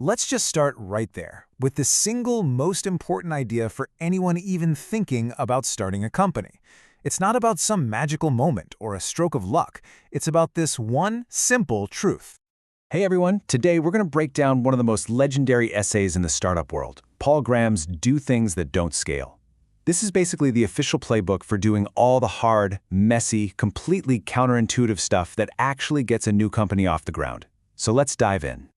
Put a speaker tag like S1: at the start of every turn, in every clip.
S1: Let's just start right there, with the single most important idea for anyone even thinking about starting a company. It's not about some magical moment or a stroke of luck. It's about this one simple truth.
S2: Hey everyone, today we're going to break down one of the most legendary essays in the startup world, Paul Graham's Do Things That Don't Scale. This is basically the official playbook for doing all the hard, messy, completely counterintuitive stuff that actually gets a new company off the ground. So let's dive in.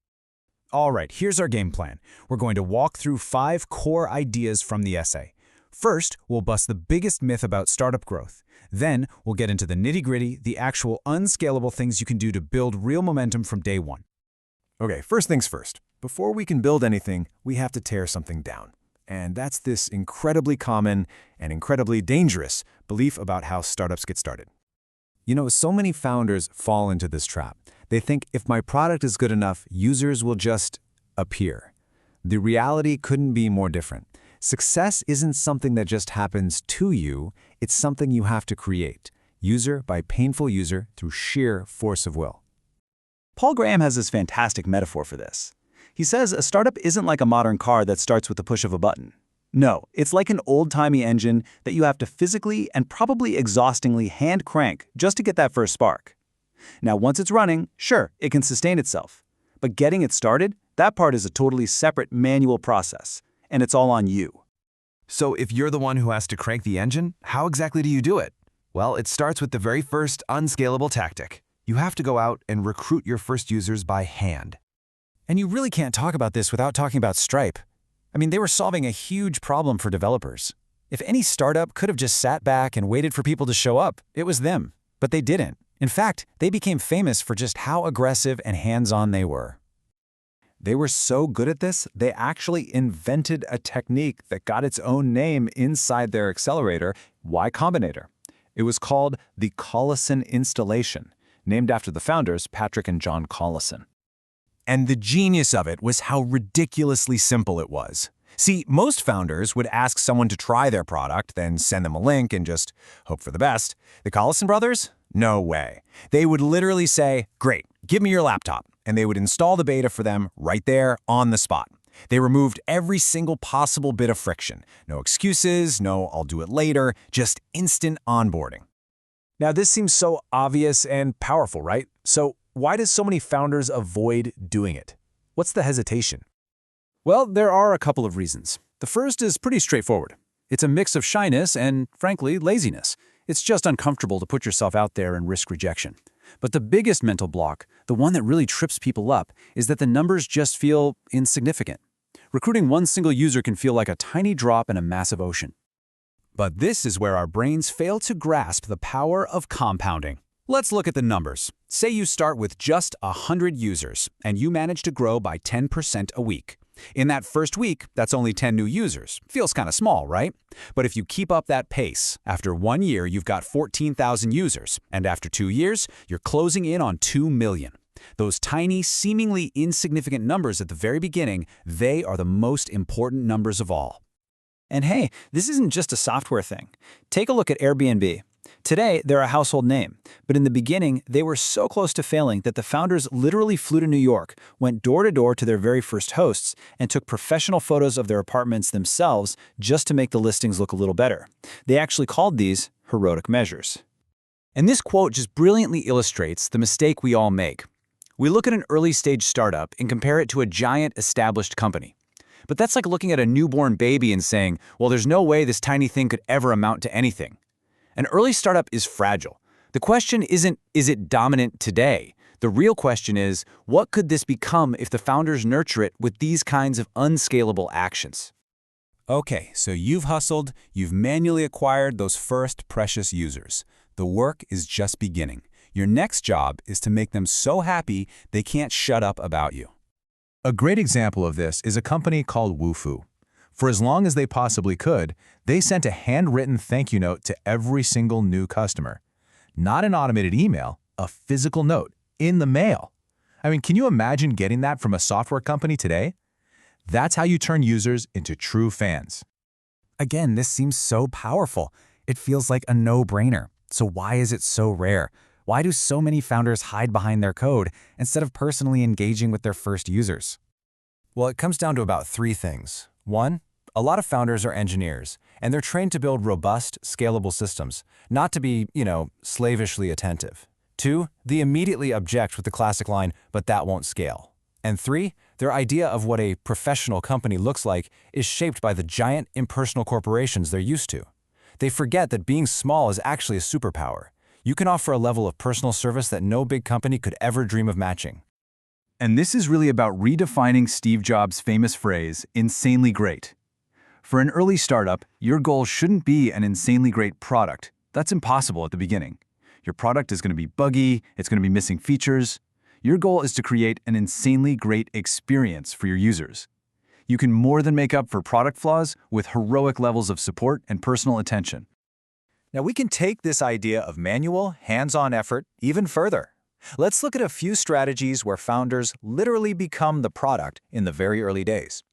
S3: All right, here's our game plan. We're going to walk through 5 core ideas from the essay. First, we'll bust the biggest myth about startup growth. Then, we'll get into the nitty-gritty, the actual unscalable things you can do to build real momentum from day one.
S1: Okay, first things first. Before we can build anything, we have to tear something down. And that's this incredibly common and incredibly dangerous belief about how startups get started. You know, so many founders fall into this trap. They think if my product is good enough, users will just appear. The reality couldn't be more different. Success isn't something that just happens to you, it's something you have to create, user by painful user through sheer force of will.
S2: Paul Graham has this fantastic metaphor for this. He says a startup isn't like a modern car that starts with the push of a button. No, it's like an old-timey engine that you have to physically and probably exhaustingly hand crank just to get that first spark. Now, once it's running, sure, it can sustain itself. But getting it started, that part is a totally separate manual process, and it's all on you.
S4: So if you're the one who has to crank the engine, how exactly do you do it? Well, it starts with the very first unscalable tactic. You have to go out and recruit your first users by hand.
S3: And you really can't talk about this without talking about Stripe. I mean, they were solving a huge problem for developers. If any startup could have just sat back and waited for people to show up, it was them. But they didn't. In fact, they became famous for just how aggressive and hands-on they were.
S2: They were so good at this, they actually invented a technique that got its own name inside their accelerator, Y Combinator. It was called the Collison installation, named after the founders, Patrick and John Collison.
S3: And the genius of it was how ridiculously simple it was. See, most founders would ask someone to try their product, then send them a link and just hope for the best. The Collison brothers? No way. They would literally say, "Great, give me your laptop," and they would install the beta for them right there on the spot. They removed every single possible bit of friction. No excuses, no "I'll do it later," just instant onboarding.
S2: Now, this seems so obvious and powerful, right? So why do so many founders avoid doing it? What's the hesitation? Well, there are a couple of reasons. The first is pretty straightforward. It's a mix of shyness and, frankly, laziness. It's just uncomfortable to put yourself out there and risk rejection. But the biggest mental block, the one that really trips people up, is that the numbers just feel insignificant. Recruiting one single user can feel like a tiny drop in a massive ocean.
S3: But this is where our brains fail to grasp the power of compounding. Let's look at the numbers. Say you start with just 100 users, and you manage to grow by 10% a week. In that first week, that's only 10 new users. Feels kind of small, right? But if you keep up that pace, after 1 year, you've got 14,000 users, and after 2 years, you're closing in on 2 million. Those tiny, seemingly insignificant numbers at the very beginning, they are the most important numbers of all.
S5: And hey, this isn't just a software thing. Take a look at Airbnb. Today, they're a household name, but in the beginning, they were so close to failing that the founders literally flew to New York, went door to door to their very first hosts, and took professional photos of their apartments themselves just to make the listings look a little better. They actually called these heroic measures.
S3: And this quote just brilliantly illustrates the mistake we all make. We look at an early-stage startup and compare it to a giant established company. But that's like looking at a newborn baby and saying, well, there's no way this tiny thing could ever amount to anything. An early startup is fragile. The question isn't, is it dominant today? The real question is, what could this become if the founders nurture it with these kinds of unscalable actions? Okay, so you've hustled, you've manually acquired those first precious users. The work is just beginning. Your next job is to make them so happy they can't shut up about you.
S1: A great example of this is a company called Wufoo. For as long as they possibly could, they sent a handwritten thank you note to every single new customer. Not an automated email, a physical note in the mail. I mean, can you imagine getting that from a software company today? That's how you turn users into true fans.
S3: Again, this seems so powerful. It feels like a no-brainer. So why is it so rare? Why do so many founders hide behind their code instead of personally engaging with their first users?
S2: Well, it comes down to about three things. One, a lot of founders are engineers, and they're trained to build robust, scalable systems, not to be, slavishly attentive. Two, they immediately object with the classic line, but that won't scale. And three, their idea of what a professional company looks like is shaped by the giant, impersonal corporations they're used to. They forget that being small is actually a superpower. You can offer a level of personal service that no big company could ever dream of matching.
S3: And this is really about redefining Steve Jobs' famous phrase, insanely great. For an early startup, your goal shouldn't be an insanely great product. That's impossible at the beginning. Your product is going to be buggy, it's going to be missing features. Your goal is to create an insanely great experience for your users. You can more than make up for product flaws with heroic levels of support and personal attention.
S2: Now we can take this idea of manual, hands-on effort even further. Let's look at a few strategies where founders literally become the product in the very early days.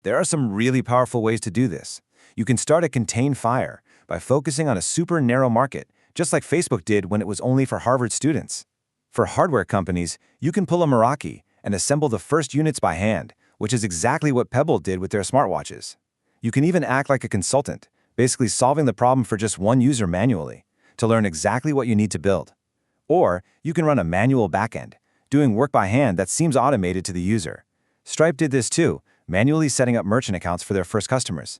S2: There are some really powerful ways to do this. You can start a contained fire by focusing on a super narrow market, just like Facebook did when it was only for Harvard students. For hardware companies, you can pull a Meraki and assemble the first units by hand, which is exactly what Pebble did with their smartwatches. You can even act like a consultant, basically solving the problem for just one user manually, to learn exactly what you need to build. Or you can run a manual backend, doing work by hand that seems automated to the user. Stripe did this too, manually setting up merchant accounts for their first customers.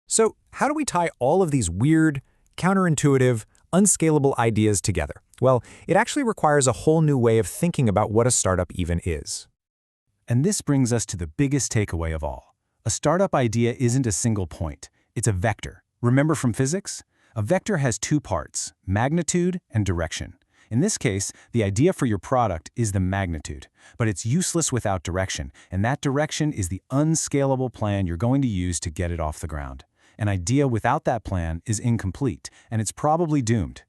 S1: So how do we tie all of these weird, counterintuitive, unscalable ideas together? Well, it actually requires a whole new way of thinking about what a startup even is. And this brings us to the biggest takeaway of all. A startup idea isn't a single point. It's a vector. Remember from physics? A vector has two parts, magnitude and direction. In this case, the idea for your product is the magnitude, but it's useless without direction, and that direction is the unscalable plan you're going to use to get it off the ground. An idea without that plan is incomplete, and it's probably doomed.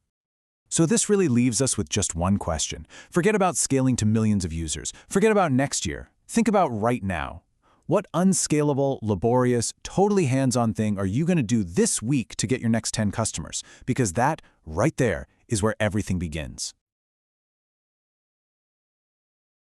S1: So this really leaves us with just one question. Forget about scaling to millions of users. Forget about next year. Think about right now. What unscalable, laborious, totally hands-on thing are you going to do this week to get your next 10 customers? Because that, right there, is where everything begins.